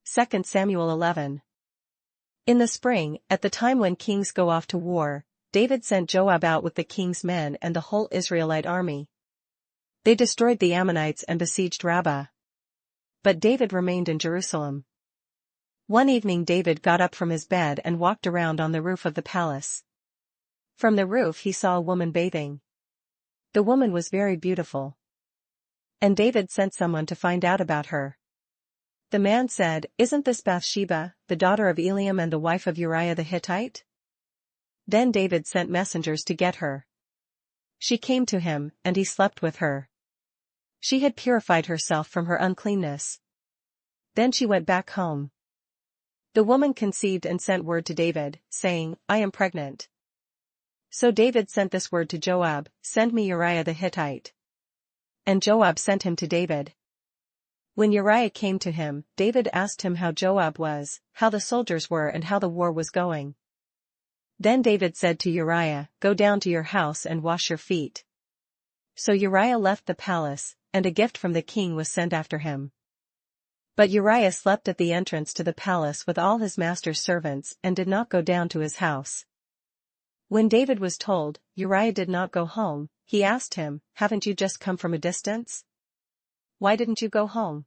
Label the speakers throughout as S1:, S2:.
S1: 2Samuel11. In the spring, at the time when kings go off to war, David sent Joab out with the king's men and the whole Israelite army. They destroyed the Ammonites and besieged Rabbah. But David remained in Jerusalem. One evening David got up from his bed and walked around on the roof of the palace. From the roof he saw a woman bathing. The woman was very beautiful. And David sent someone to find out about her. The man said, "Isn't this Bathsheba, the daughter of Eliam and the wife of Uriah the Hittite?" Then David sent messengers to get her. She came to him, and he slept with her. She had purified herself from her uncleanness. Then she went back home. The woman conceived and sent word to David, saying, "I am pregnant." So David sent this word to Joab, "Send me Uriah the Hittite." And Joab sent him to David. When Uriah came to him, David asked him how Joab was, how the soldiers were and how the war was going. Then David said to Uriah, "Go down to your house and wash your feet." So Uriah left the palace, and a gift from the king was sent after him. But Uriah slept at the entrance to the palace with all his master's servants and did not go down to his house. When David was told, Uriah did not go home, he asked him, "Haven't you just come from a distance? Why didn't you go home?"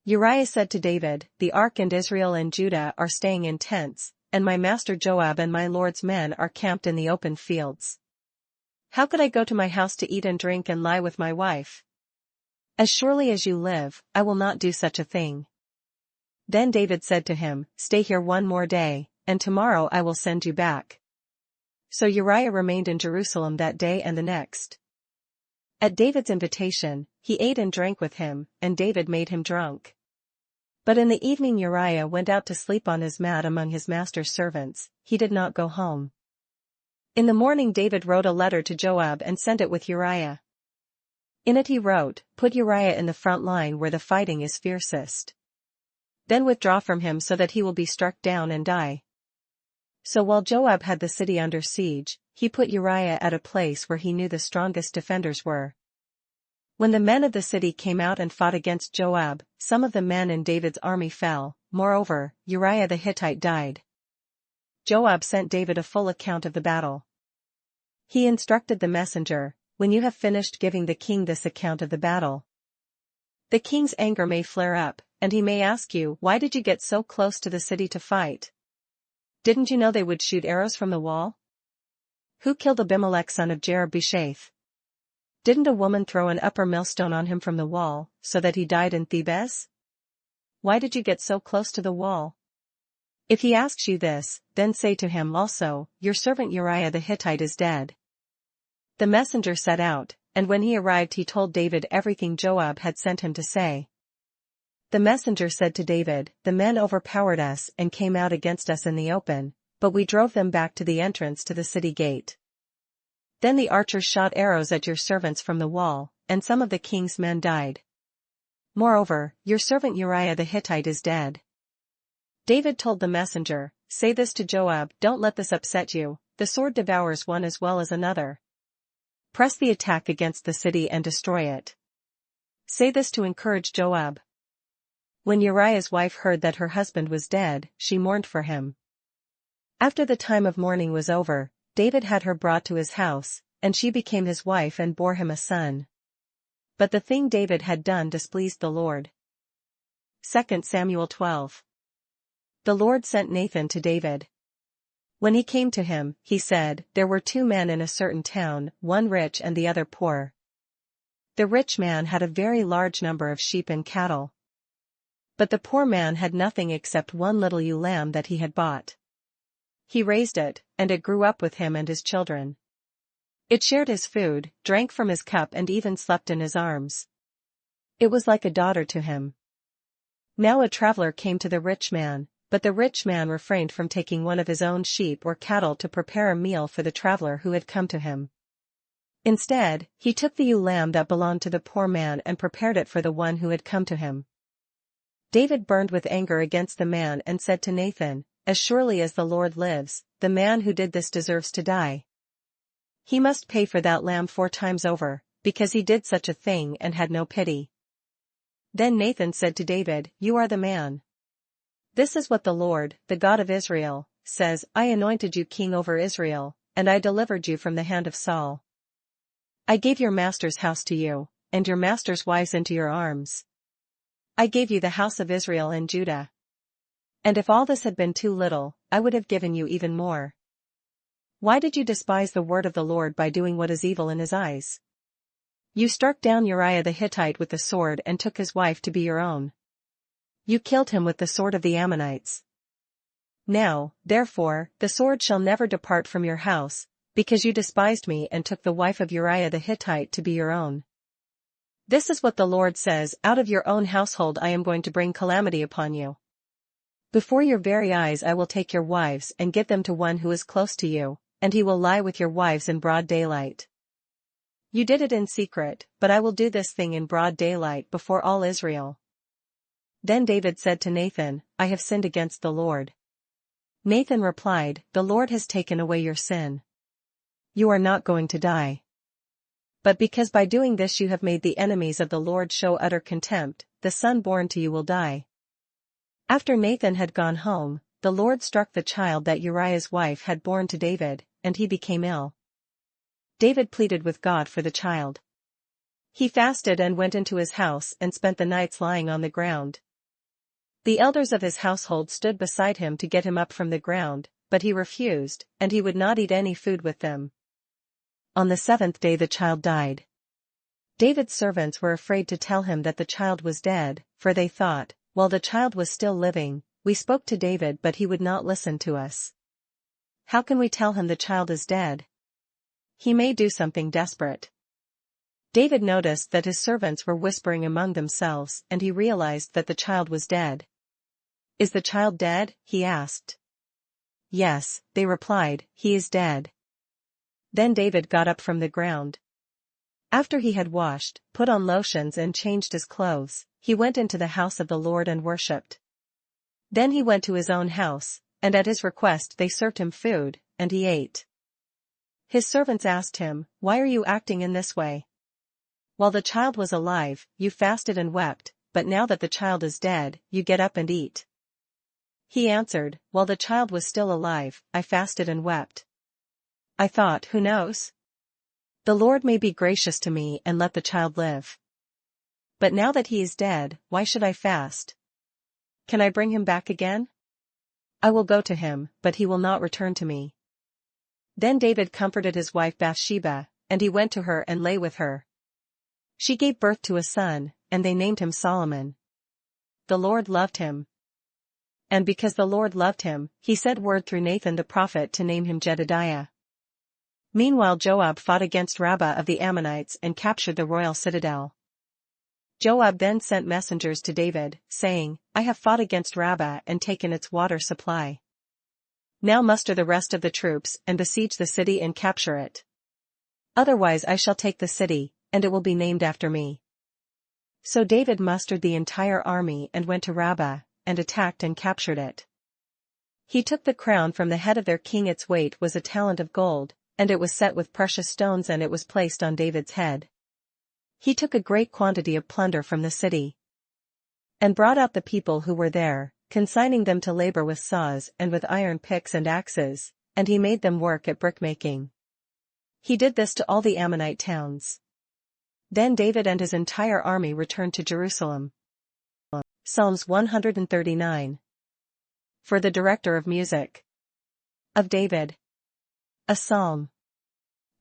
S1: Uriah said to David, "The ark and Israel and Judah are staying in tents, and my master Joab and my lord's men are camped in the open fields. How could I go to my house to eat and drink and lie with my wife? As surely as you live, I will not do such a thing." Then David said to him, "Stay here one more day, and tomorrow I will send you back." So Uriah remained in Jerusalem that day and the next. At David's invitation, he ate and drank with him, and David made him drunk. But in the evening Uriah went out to sleep on his mat among his master's servants, he did not go home. In the morning David wrote a letter to Joab and sent it with Uriah. In it he wrote, "Put Uriah in the front line where the fighting is fiercest. Then withdraw from him so that he will be struck down and die." So while Joab had the city under siege, he put Uriah at a place where he knew the strongest defenders were. When the men of the city came out and fought against Joab, some of the men in David's army fell, moreover, Uriah the Hittite died. Joab sent David a full account of the battle. He instructed the messenger, "When you have finished giving the king this account of the battle, the king's anger may flare up, and he may ask you, 'Why did you get so close to the city to fight? Didn't you know they would shoot arrows from the wall? Who killed Abimelech son of Jerub-Beshath? Didn't a woman throw an upper millstone on him from the wall, so that he died in Thebez? Why did you get so close to the wall?' If he asks you this, then say to him also, 'Your servant Uriah the Hittite is dead.'" The messenger set out, and when he arrived he told David everything Joab had sent him to say. The messenger said to David, "The men overpowered us and came out against us in the open, but we drove them back to the entrance to the city gate. Then the archers shot arrows at your servants from the wall, and some of the king's men died. Moreover, your servant Uriah the Hittite is dead." David told the messenger, "Say this to Joab, 'Don't let this upset you, the sword devours one as well as another. Press the attack against the city and destroy it.' Say this to encourage Joab." When Uriah's wife heard that her husband was dead, she mourned for him. After the time of mourning was over, David had her brought to his house, and she became his wife and bore him a son. But the thing David had done displeased the Lord. 2Samuel12. The Lord sent Nathan to David. When he came to him, he said, "There were two men in a certain town, one rich and the other poor. The rich man had a very large number of sheep and cattle. But the poor man had nothing except one little ewe lamb that he had bought. He raised it, and it grew up with him and his children. It shared his food, drank from his cup and even slept in his arms. It was like a daughter to him. Now a traveler came to the rich man, but the rich man refrained from taking one of his own sheep or cattle to prepare a meal for the traveler who had come to him. Instead, he took the ewe lamb that belonged to the poor man and prepared it for the one who had come to him. David burned with anger against the man and said to Nathan, 'As surely as the Lord lives, the man who did this deserves to die. He must pay for that lamb 4 times over, because he did such a thing and had no pity.' Then Nathan said to David, 'You are the man. This is what the Lord, the God of Israel, says, I anointed you king over Israel, and I delivered you from the hand of Saul. I gave your master's house to you, and your master's wives into your arms. I gave you the house of Israel and Judah. And if all this had been too little, I would have given you even more. Why did you despise the word of the Lord by doing what is evil in his eyes? You struck down Uriah the Hittite with the sword and took his wife to be your own. You killed him with the sword of the Ammonites. Now, therefore, the sword shall never depart from your house, because you despised me and took the wife of Uriah the Hittite to be your own. This is what the Lord says, out of your own household I am going to bring calamity upon you. Before your very eyes I will take your wives and give them to one who is close to you, and he will lie with your wives in broad daylight. You did it in secret, but I will do this thing in broad daylight before all Israel. Then David said to Nathan, I have sinned against the Lord. Nathan replied, The Lord has taken away your sin. You are not going to die. But because by doing this you have made the enemies of the Lord show utter contempt, the son born to you will die. After Nathan had gone home, the Lord struck the child that Uriah's wife had borne to David, and he became ill. David pleaded with God for the child. He fasted and went into his house and spent the nights lying on the ground. The elders of his household stood beside him to get him up from the ground, but he refused, and he would not eat any food with them. On the 7th day the child died. David's servants were afraid to tell him that the child was dead, for they thought, while the child was still living, we spoke to David but he would not listen to us. How can we tell him the child is dead? He may do something desperate. David noticed that his servants were whispering among themselves and he realized that the child was dead. Is the child dead? He asked. Yes, they replied, he is dead. Then David got up from the ground. After he had washed, put on lotions and changed his clothes, he went into the house of the Lord and worshipped. Then he went to his own house, and at his request they served him food, and he ate. His servants asked him, Why are you acting in this way? While the child was alive, you fasted and wept, but now that the child is dead, you get up and eat. He answered, While the child was still alive, I fasted and wept. I thought, who knows? The Lord may be gracious to me and let the child live. But now that he is dead, why should I fast? Can I bring him back again? I will go to him, but he will not return to me. Then David comforted his wife Bathsheba, and he went to her and lay with her. She gave birth to a son, and they named him Solomon. The Lord loved him. And because the Lord loved him, he sent word through Nathan the prophet to name him Jedidiah. Meanwhile Joab fought against Rabbah of the Ammonites and captured the royal citadel. Joab then sent messengers to David, saying, I have fought against Rabbah and taken its water supply. Now muster the rest of the troops and besiege the city and capture it. Otherwise I shall take the city, and it will be named after me. So David mustered the entire army and went to Rabbah, and attacked and captured it. He took the crown from the head of their king. Its weight was a talent of gold, and it was set with precious stones, and it was placed on David's head. He took a great quantity of plunder from the city, and brought out the people who were there, consigning them to labor with saws and with iron picks and axes, and he made them work at brickmaking. He did this to all the Ammonite towns. Then David and his entire army returned to Jerusalem. Psalms 139. For the director of music. Of David. A psalm.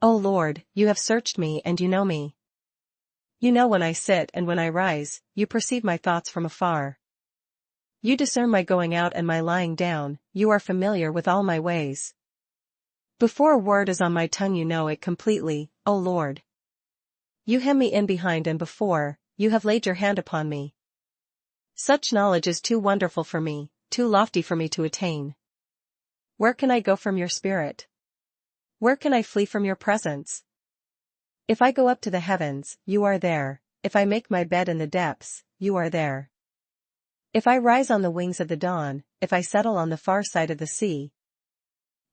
S1: O Lord, you have searched me and you know me. You know when I sit and when I rise, you perceive my thoughts from afar. You discern my going out and my lying down, you are familiar with all my ways. Before a word is on my tongue you know it completely, O Lord. You hem me in behind and before, you have laid your hand upon me. Such knowledge is too wonderful for me, too lofty for me to attain. Where can I go from your spirit? Where can I flee from your presence? If I go up to the heavens, you are there. If I make my bed in the depths, you are there. If I rise on the wings of the dawn, if I settle on the far side of the sea,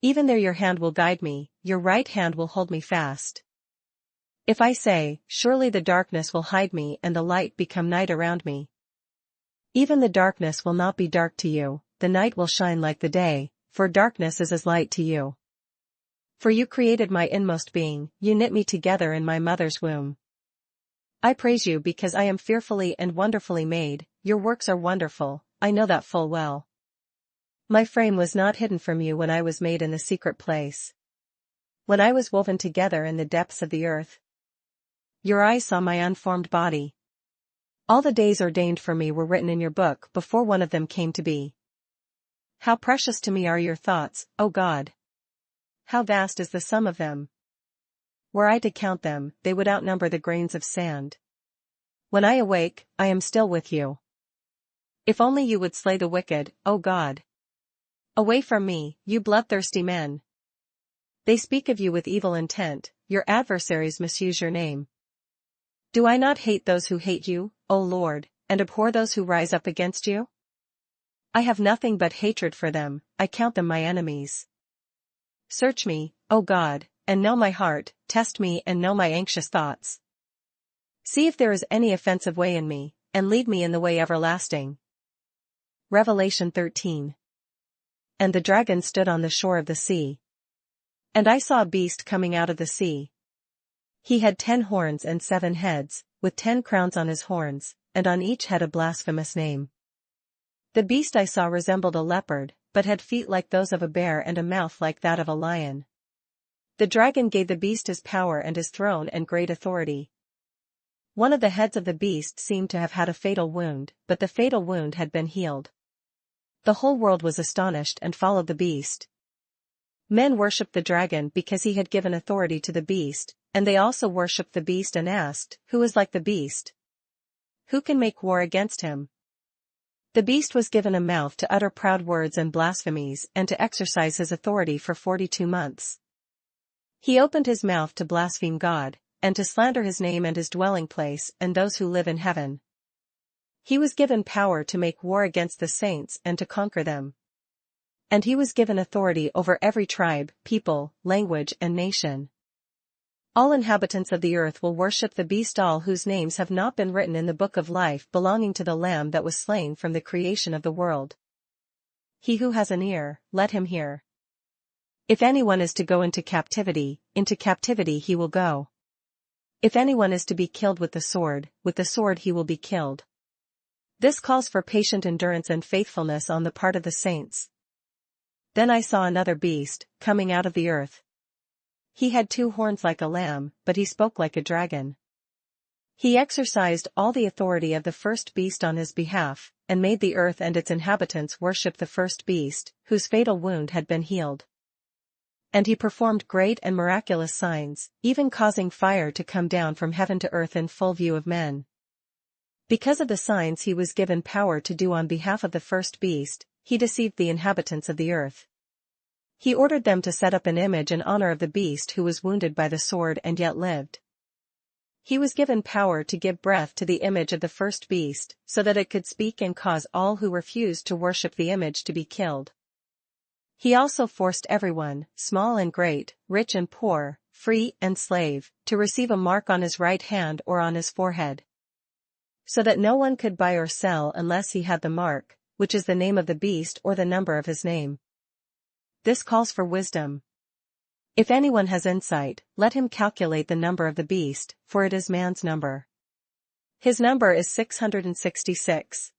S1: even there your hand will guide me, your right hand will hold me fast. If I say, surely the darkness will hide me and the light become night around me, even the darkness will not be dark to you, the night will shine like the day, for darkness is as light to you. For you created my inmost being, you knit me together in my mother's womb. I praise you because I am fearfully and wonderfully made, your works are wonderful, I know that full well. My frame was not hidden from you when I was made in the secret place. When I was woven together in the depths of the earth. Your eyes saw my unformed body. All the days ordained for me were written in your book before one of them came to be. How precious to me are your thoughts, O God! How vast is the sum of them! Were I to count them, they would outnumber the grains of sand. When I awake, I am still with you. If only you would slay the wicked, O God! Away from me, you bloodthirsty men! They speak of you with evil intent, your adversaries misuse your name. Do I not hate those who hate you, O Lord, and abhor those who rise up against you? I have nothing but hatred for them, I count them my enemies. Search me, O God, and know my heart, test me and know my anxious thoughts. See if there is any offensive way in me, and lead me in the way everlasting. Revelation 13. And the dragon stood on the shore of the sea. And I saw a beast coming out of the sea. He had 10 horns and 7 heads, with 10 crowns on his horns, and on each head a blasphemous name. The beast I saw resembled a leopard, but had feet like those of a bear and a mouth like that of a lion. The dragon gave the beast his power and his throne and great authority. One of the heads of the beast seemed to have had a fatal wound, but the fatal wound had been healed. The whole world was astonished and followed the beast. Men worshipped the dragon because he had given authority to the beast, and they also worshipped the beast and asked, Who is like the beast? Who can make war against him? The beast was given a mouth to utter proud words and blasphemies and to exercise his authority for 42 months. He opened his mouth to blaspheme God, and to slander his name and his dwelling place and those who live in heaven. He was given power to make war against the saints and to conquer them. And he was given authority over every tribe, people, language and nation. All inhabitants of the earth will worship the beast, all whose names have not been written in the book of life belonging to the Lamb that was slain from the creation of the world. He who has an ear, let him hear. If anyone is to go into captivity he will go. If anyone is to be killed with the sword he will be killed. This calls for patient endurance and faithfulness on the part of the saints. Then I saw another beast, coming out of the earth. He had 2 horns like a lamb, but he spoke like a dragon. He exercised all the authority of the first beast on his behalf, and made the earth and its inhabitants worship the first beast, whose fatal wound had been healed. And he performed great and miraculous signs, even causing fire to come down from heaven to earth in full view of men. Because of the signs he was given power to do on behalf of the first beast, he deceived the inhabitants of the earth. He ordered them to set up an image in honor of the beast who was wounded by the sword and yet lived. He was given power to give breath to the image of the first beast, so that it could speak and cause all who refused to worship the image to be killed. He also forced everyone, small and great, rich and poor, free and slave, to receive a mark on his right hand or on his forehead. So that no one could buy or sell unless he had the mark, which is the name of the beast or the number of his name. This calls for wisdom. If anyone has insight, let him calculate the number of the beast, for it is man's number. His number is 666.